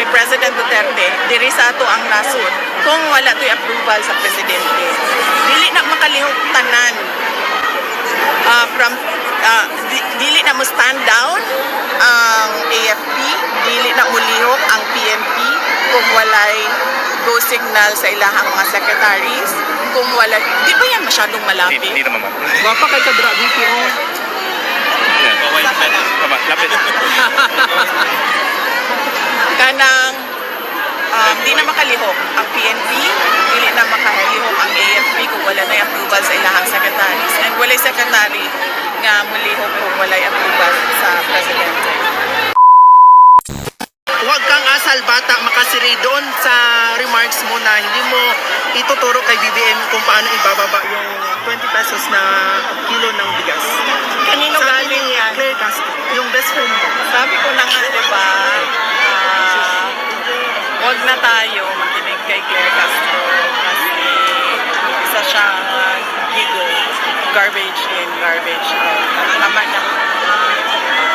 President Duterte diri sa ato ang nasod kung wala to'y approval sa presidente. Dili na makalihok tanan dili na mo stand down ang AFP, dili na mulihok ang PNP kung walay go signal sa ilahang mga secretaries, kung wala, di ba yan masyadong malapit? Hindi naman ma'am. Wapa kay kadra VPO. Tama, lapit. Kanang di na makalihok ang PNP, dili na makalihok ang AFP kung wala na approval sa ilahang secretaries. And walay secretary nga mulihok kung walay approval sa presidente. Huwag kang asal bata makasiri doon sa remarks mo na hindi mo ituturo kay BBM kung paano ibababa yung 20 pesos na kilo ng bigas. Kanino Sabi galing ni yan? Claire Castro, yung best friend mo. Sabi ko na nga, diba, huwag na tayo makinig kay Claire Castro kasi isa siyang gigo, garbage in, garbage out. Tama na.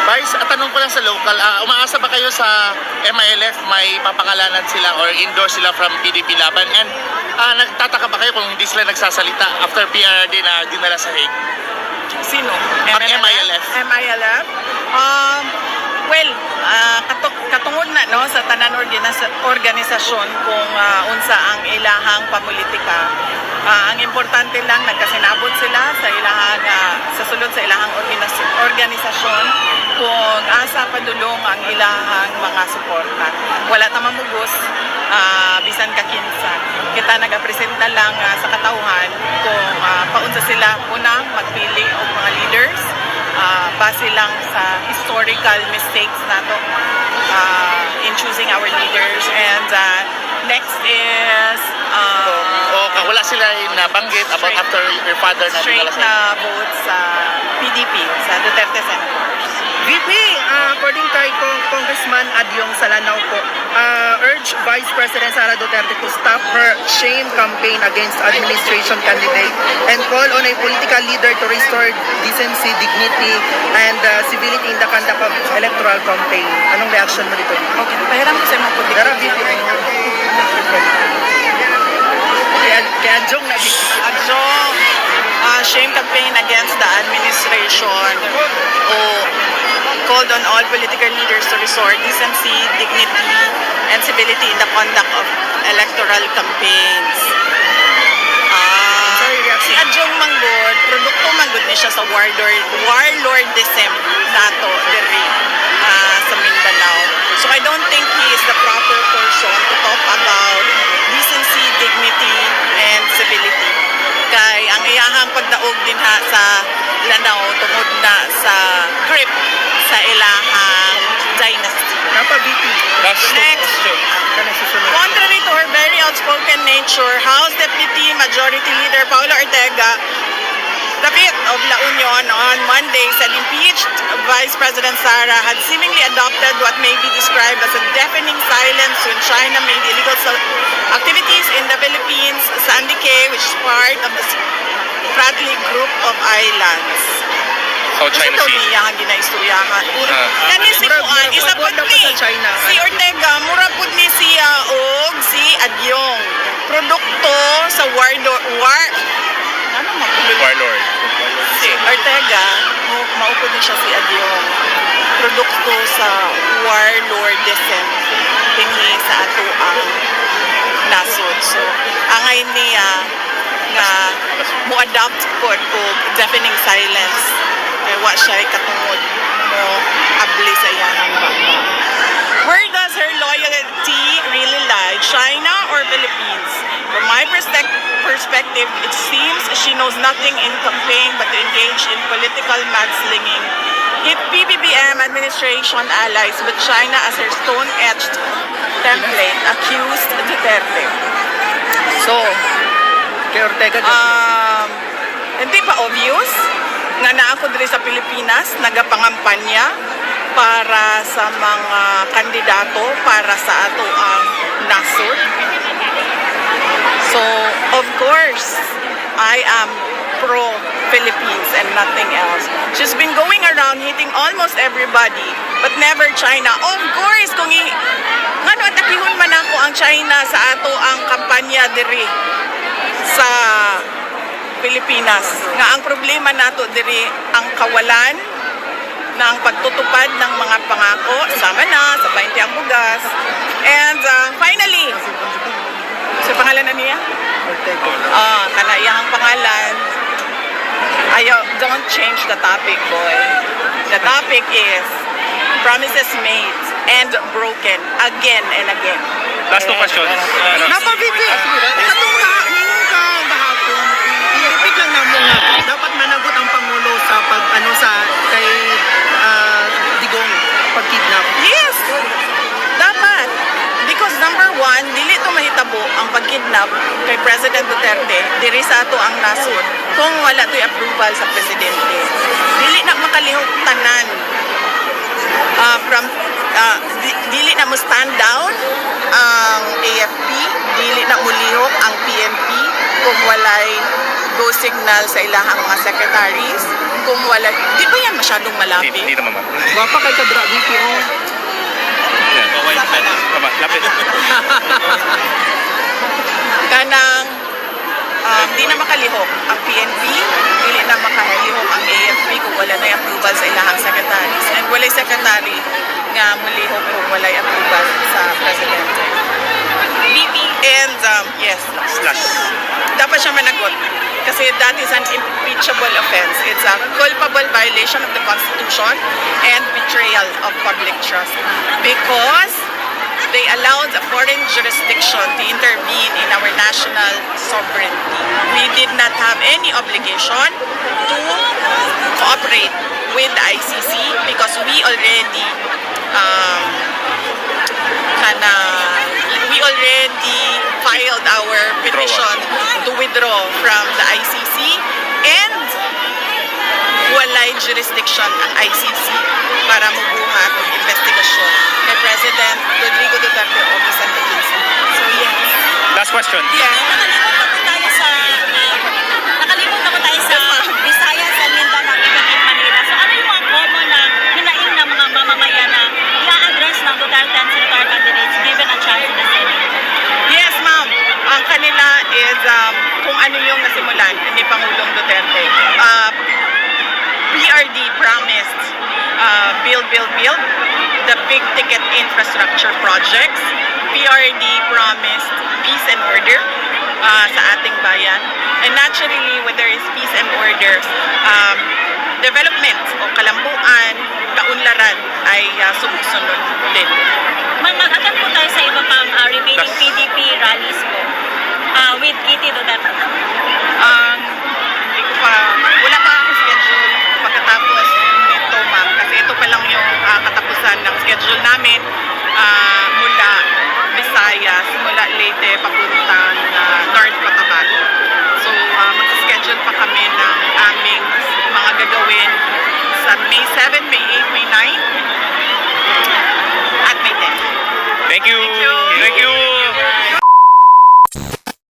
Vice, tanong ko lang sa local, umaasa ba kayo sa MILF may papangalanan sila or endorse sila from PDP Laban? And nagtataka ba kayo kung hindi sila nagsasalita after PRD na dinala sa Hague? Sino? Ang MILF. MILF? Well, katungod na no sa tanan organisasyon kung unsa ang ilahang pamulitika. Ang importante lang nagkasinabot sila sa ilahang sa sulod sa ilahang organisasyon kung asa padulong ang ilahang mga suporta. Wala ta mamugos bisan ka kinsa. Kita nagapresenta lang sa katauhan kung paunsa sila unang magpili og mga leaders base lang sa historical mistakes nato in choosing our leaders. And next is Wala sila nabanggit about after your father na straight dinala sa na vote sa PDP, sa Duterte Senators. VP, according kay Congressman Adyong Salanao po, urge Vice President Sara Duterte to stop her shame campaign against administration candidate and call on a political leader to restore decency, dignity, and civility in the conduct of electoral campaign. Anong reaction mo dito? Okay, pahiram ko sa mga puti. Pero VP, kaya Adyong na VP. Adjong, shame campaign against the administration called on all political leaders to restore decency, dignity, and civility in the conduct of electoral campaigns. Si Adjong Manggod, produkto manggod ni siya sa warlordism nato diri sa Mindanao. So I don't think he is the proper person to talk about decency, dignity, and civility. Kay ang iyahang pagdaog din ha sa Lanao tungod na sa grip sa ilahang dynasty. Napa VP. Next, contrary to her very outspoken nature, House Deputy Majority Leader Paula Ortega, the 5th of La Union on Monday said impeached Vice President Sara had seemingly adopted what may be described as a deafening silence when China made illegal activities in the Philippines, Sandy Cay, which is part of the Spratly Group of Islands. So China Ito Sea. niya ang ginaistoryahan. Kani si Kuan, isa po ni si Ortega, mura po ni siya og si Adyong. Produkto sa warlord. Si Ortega, maupod ni siya si Adyong. Produkto sa warlordism dinhi sa ato ang nasod. So, angay niya nga mo-adopt po og deafening silence. Kaya wa siya katungod mo abli sa iyahang baba. Where does her loyalty really lie? China or Philippines? From my perspective, it seems she knows nothing in campaign but to engage in political mudslinging. Hit PBBM administration allies with China as her stone-etched template, accused Duterte. So, Kay Ortega. hindi pa obvious nga naako diri sa Pilipinas nagapangampanya para sa mga kandidato para sa ato ang nasod. So, of course, I am pro-Philippines and nothing else. She's been going around hitting almost everybody, but never China. Of course, kung ngano atakihon man ako ang China sa ato ang kampanya diri sa Pilipinas. Nga ang problema nato diri ang kawalan ng pagtutupad ng mga pangako, sama na sa 20 ang bugas. And finally, sa pangalan na niya? Kana iyang pangalan. Ayaw, don't change the topic, boy. The topic is promises made and broken again and again. Last two questions. Napabibi. Katong ngayon ka bahapon, i-repeat lang na mo nga, dapat managot ang Pangulo sa sa kay Digong pagkidnap. Yes! Dapat. Because number one, dili to mahitabo ang pagkidnap kay President Duterte diri sa ato ang nasod kung wala to'y approval sa presidente. Dili na makalihok tanan dili na mo stand down ang AFP, dili na mulihok ang PNP kung walay go signal sa ilahang mga secretaries, kung wala, di ba yan masyadong malapit? Hindi naman, ma'am. Wapa kay Kadra VPO. Tama, lapit. Kanang di na makalihok ang PNP, dili na makalihok ang AFP kung wala na approval sa ilahang secretaries. And walay secretary nga mulihok kung walay approval sa presidente. And yes, Slash. dapat siya managot. Kasi that is an impeachable offense. It's a culpable violation of the Constitution and betrayal of public trust. Because they allowed a foreign jurisdiction to intervene in our national sovereignty. We did not have any obligation to cooperate with the ICC because we already filed our petition to withdraw from the ICC, and walay jurisdiction ang ICC para mubuhat ng investigasyon kay President Rodrigo Duterte o Vicente Quince. So yes. Last question. Yeah. Nakalimot na po tayo sa Visayas and Mindanao, even in Manila. So ano yung mga common na hinaing ng mga mamamayan na i-address ng Duterte and Senator candidates given a chance in the Senate? Yes, ma'am. Ang kanila is kung ano yung nasimulan ni Pangulong Duterte. PRD promised build the big ticket infrastructure projects. PRD promised peace and order sa ating bayan. And naturally, when there is peace and order, development o kalambuan, kaunlaran ay sumusunod din. Mag-attend po tayo sa iba pang remaining PDP rallies po with Kitty Duterte. Hindi ko pa, wala pa akong schedule pagkatapos nito, ma'am. Kasi ito pa lang yung katapusan ng schedule namin mula Visayas, mula Leyte, papuntang North Cotabato. So, mag-schedule pa kami ng aming mga gagawin sa May 7, May